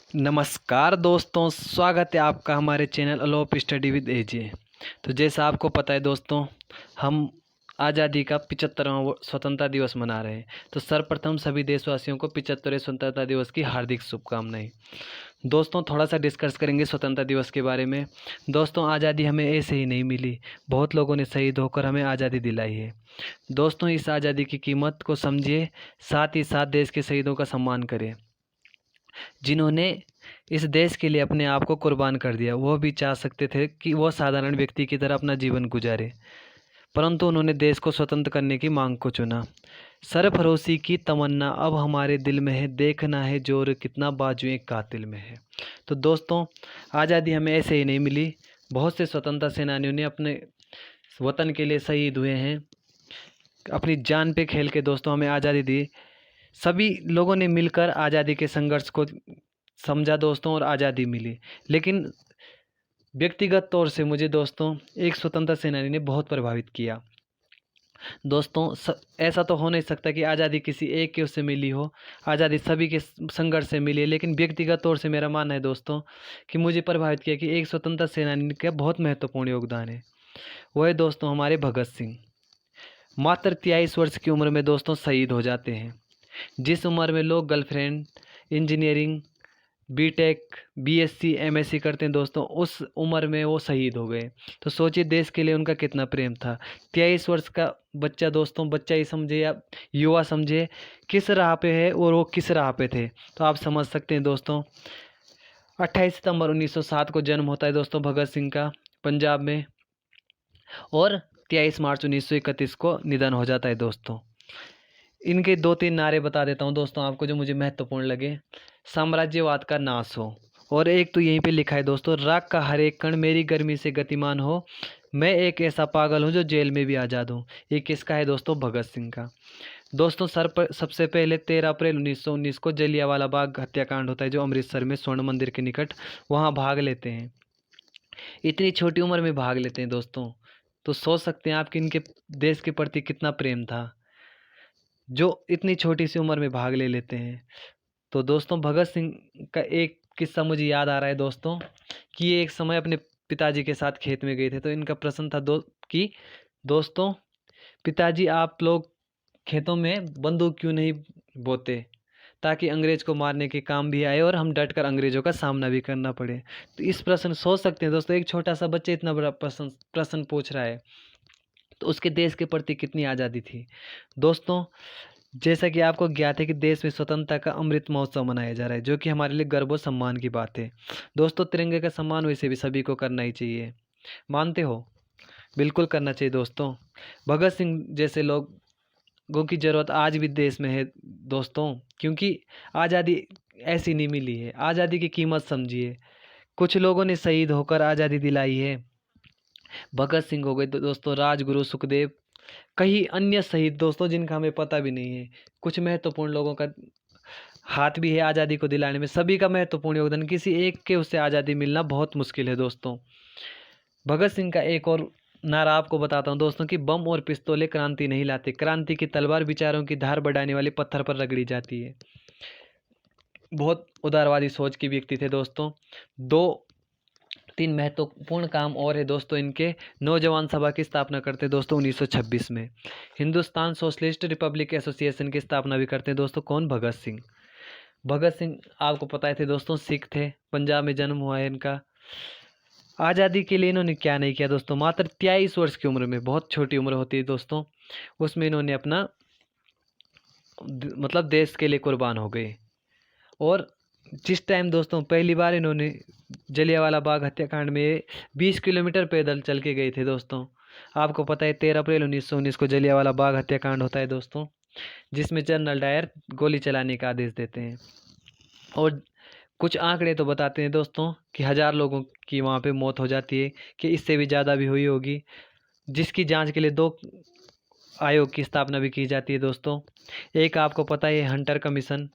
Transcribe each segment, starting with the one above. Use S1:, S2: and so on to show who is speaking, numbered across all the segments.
S1: नमस्कार दोस्तों, स्वागत है आपका हमारे चैनल अलोप स्टडी विद एजे। तो जैसा आपको पता है दोस्तों, हम आज़ादी का 75वां स्वतंत्रता दिवस मना रहे हैं। तो सर्वप्रथम सभी देशवासियों को 75वें स्वतंत्रता दिवस की हार्दिक शुभकामनाएं। दोस्तों, थोड़ा सा डिस्कस करेंगे स्वतंत्रता दिवस के बारे में। दोस्तों, आज़ादी हमें ऐसे ही नहीं मिली, बहुत लोगों ने शहीद होकर हमें आज़ादी दिलाई है। दोस्तों, इस आज़ादी की कीमत को समझिए, साथ ही साथ देश के शहीदों का सम्मान करें जिन्होंने इस देश के लिए अपने आप को कुर्बान कर दिया। वह भी चाह सकते थे कि वह साधारण व्यक्ति की तरह अपना जीवन गुजारे, परंतु उन्होंने देश को स्वतंत्र करने की मांग को चुना। सरफरोशी की तमन्ना अब हमारे दिल में है, देखना है जोर कितना बाजुए कातिल में है। तो दोस्तों, आज़ादी हमें ऐसे ही नहीं मिली, बहुत से स्वतंत्रता सेनानियों ने अपने वतन के लिए शहीद हुए हैं, अपनी जान पे खेल के दोस्तों हमें आज़ादी दी। सभी लोगों ने मिलकर आज़ादी के संघर्ष को समझा दोस्तों, और आज़ादी मिली। लेकिन व्यक्तिगत तौर से मुझे दोस्तों एक स्वतंत्रता सेनानी ने बहुत प्रभावित किया। दोस्तों, ऐसा तो हो नहीं सकता कि आज़ादी किसी एक के उससे मिली हो, आज़ादी सभी के संघर्ष से मिली है। लेकिन व्यक्तिगत तौर से मेरा मानना है दोस्तों कि मुझे प्रभावित किया कि एक स्वतंत्रता सेनानी का बहुत महत्वपूर्ण योगदान है। वो है दोस्तों हमारे भगत सिंह। मात्र 23 वर्ष की उम्र में दोस्तों शहीद हो जाते हैं। जिस उम्र में लोग girlfriend, engineering, BTech, BSc, MSc करते हैं दोस्तों, उस उम्र में वो शहीद हो गए। तो सोचिए देश के लिए उनका कितना प्रेम था। 23 वर्ष का बच्चा दोस्तों, बच्चा ही समझे या युवा समझे, किस राह पे है और वो किस राह पे थे, तो आप समझ सकते हैं दोस्तों। 28 सितंबर 1907 को जन्म होता है दोस्तों भगत सिंह का, पंजाब में, और 23 मार्च 1931 को निधन हो जाता है दोस्तों। इनके 2-3 नारे बता देता हूँ दोस्तों आपको, जो मुझे महत्वपूर्ण लगे। साम्राज्यवाद का नाश हो, और एक तो यहीं पे लिखा है दोस्तों, राग का हर एक कण मेरी गर्मी से गतिमान हो, मैं एक ऐसा पागल हूँ जो जेल में भी आज़ाद हूँ। ये किसका है दोस्तों? भगत सिंह का। दोस्तों, सबसे पहले 13 अप्रैल 1919 को जलियांवाला बाग हत्याकांड होता है, जो अमृतसर में स्वर्ण मंदिर के निकट, वहाँ भाग लेते हैं। इतनी छोटी उम्र में भाग लेते हैं दोस्तों, तो सोच सकते हैं आप कि इनके देश के प्रति कितना प्रेम था, जो इतनी छोटी सी उम्र में भाग ले लेते हैं। तो दोस्तों, भगत सिंह का एक किस्सा मुझे याद आ रहा है दोस्तों, कि ये एक समय अपने पिताजी के साथ खेत में गए थे। तो इनका प्रश्न था कि दोस्तों, पिताजी आप लोग खेतों में बंदूक क्यों नहीं बोते, ताकि अंग्रेज को मारने के काम भी आए और हम डट कर अंग्रेजों का सामना भी करना पड़े। तो इस प्रश्न सोच सकते हैं दोस्तों, एक छोटा सा बच्चा इतना बड़ा प्रश्न पूछ रहा है, तो उसके देश के प्रति कितनी आज़ादी थी। दोस्तों, जैसा कि आपको ज्ञात है कि देश में स्वतंत्रता का अमृत महोत्सव मनाया जा रहा है, जो कि हमारे लिए गर्व और सम्मान की बात है। दोस्तों, तिरंगे का सम्मान वैसे भी सभी को करना ही चाहिए, मानते हो? बिल्कुल करना चाहिए दोस्तों। भगत सिंह जैसे लोगों की ज़रूरत आज भी देश में है दोस्तों, क्योंकि आज़ादी ऐसी नहीं मिली है। आज़ादी की कीमत समझिए, कुछ लोगों ने शहीद होकर आज़ादी दिलाई है। भगत सिंह हो गए दोस्तों, राजगुरु, सुखदेव, कई अन्य शहीद दोस्तों जिनका हमें पता भी नहीं है। कुछ महत्वपूर्ण लोगों का हाथ भी है आज़ादी को दिलाने में। सभी का महत्वपूर्ण योगदान, किसी एक के उससे आज़ादी मिलना बहुत मुश्किल है दोस्तों। भगत सिंह का एक और नारा आपको बताता हूँ दोस्तों, कि बम और पिस्तौलें क्रांति नहीं लाते, क्रांति की तलवार विचारों की धार बढ़ाने वाले पत्थर पर रगड़ी जाती है। बहुत उदारवादी सोच के व्यक्ति थे दोस्तों। 2-3 महत्वपूर्ण काम और है दोस्तों इनके। नौजवान सभा की स्थापना करते हैं दोस्तों 1926 में। हिंदुस्तान सोशलिस्ट रिपब्लिक एसोसिएशन की स्थापना भी करते हैं दोस्तों। कौन? भगत सिंह। भगत सिंह आपको पता है थे दोस्तों, सिख थे, पंजाब में जन्म हुआ है इनका। आज़ादी के लिए इन्होंने क्या नहीं किया दोस्तों, मात्र 23 वर्ष की उम्र में, बहुत छोटी उम्र होती है दोस्तों, उसमें इन्होंने अपना मतलब देश के लिए कुर्बान हो गए। और जिस टाइम दोस्तों पहली बार इन्होंने जलियांवाला बाग हत्याकांड में 20 किलोमीटर पैदल चल के गए थे दोस्तों। आपको पता है 13 अप्रैल 1919 को जलियांवाला बाग हत्याकांड होता है दोस्तों, जिसमें जनरल डायर गोली चलाने का आदेश देते हैं। और कुछ आंकड़े तो बताते हैं दोस्तों कि 1000 लोगों की वहाँ पे मौत हो जाती है, कि इससे भी ज़्यादा भी हुई होगी, जिसकी जांच के लिए 2 आयोग की स्थापना भी की जाती है दोस्तों। एक आपको पता है हंटर कमीशन,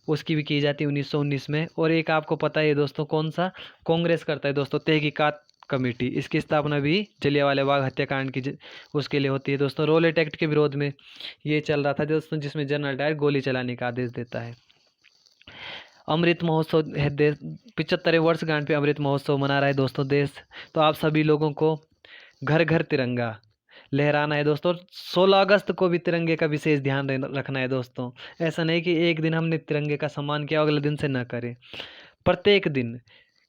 S1: उसकी भी की जाती है 1919 में। और एक आपको पता है दोस्तों कौन सा? कांग्रेस करता है दोस्तों, तहकीकात कमेटी, इसकी स्थापना भी जलियांवाला बाग हत्याकांड की उसके लिए होती है दोस्तों। रोलेट एक्ट के विरोध में ये चल रहा था दोस्तों, जिसमें जनरल डायर गोली चलाने का आदेश देता है। अमृत महोत्सव है, देश 75वें वर्षगांठ पे अमृत महोत्सव मना रहा है दोस्तों देश। तो आप सभी लोगों को घर घर तिरंगा लहराना है दोस्तों। 16 अगस्त को भी तिरंगे का विशेष ध्यान रखना है दोस्तों। ऐसा नहीं कि एक दिन हमने तिरंगे का सम्मान किया अगले दिन से न करें, प्रत्येक दिन,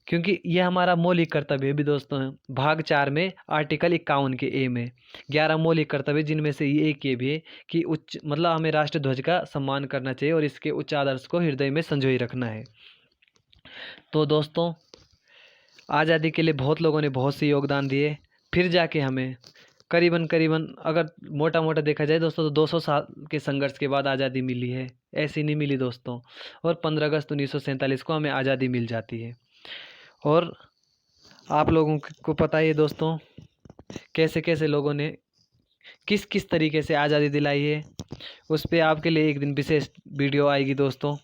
S1: क्योंकि यह हमारा मौलिक कर्तव्य भी दोस्तों है। भाग 4 में आर्टिकल 51 के ए में 11 मौलिक कर्तव्य, जिनमें से एक ये भी है कि उच्च मतलब हमें राष्ट्र ध्वज का सम्मान करना चाहिए और इसके उच्च आदर्श को हृदय में संजोए रखना है। तो दोस्तों आज़ादी के लिए बहुत लोगों ने बहुत से योगदान दिए, फिर जाके हमें करीबन करीबन अगर मोटा मोटा देखा जाए दोस्तों तो 200 साल के संघर्ष के बाद आज़ादी मिली है, ऐसी नहीं मिली दोस्तों। और 15 अगस्त 1947 को हमें आज़ादी मिल जाती है। और आप लोगों को पता ही है दोस्तों कैसे कैसे लोगों ने किस किस तरीके से आज़ादी दिलाई है। उस पर आपके लिए एक दिन विशेष वीडियो आएगी दोस्तों।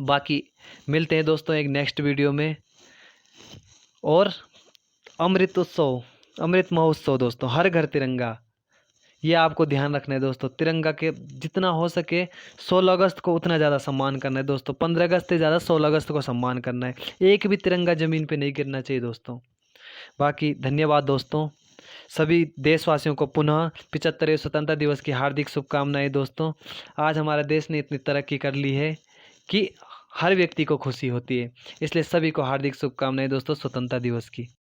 S1: बाकी मिलते हैं दोस्तों एक नेक्स्ट वीडियो में। और अमृत महोत्सव दोस्तों, हर घर तिरंगा, ये आपको ध्यान रखना है दोस्तों। तिरंगा के जितना हो सके 16 अगस्त को उतना ज़्यादा सम्मान करना है दोस्तों। 15 अगस्त से ज़्यादा 16 अगस्त को सम्मान करना है। एक भी तिरंगा ज़मीन पे नहीं गिरना चाहिए दोस्तों। बाकी धन्यवाद दोस्तों। सभी देशवासियों को पुनः 75वें स्वतंत्रता दिवस की हार्दिक शुभकामनाएं दोस्तों। आज हमारा देश ने इतनी तरक्की कर ली है कि हर व्यक्ति को खुशी होती है, इसलिए सभी को हार्दिक शुभकामनाएं दोस्तों स्वतंत्रता दिवस की।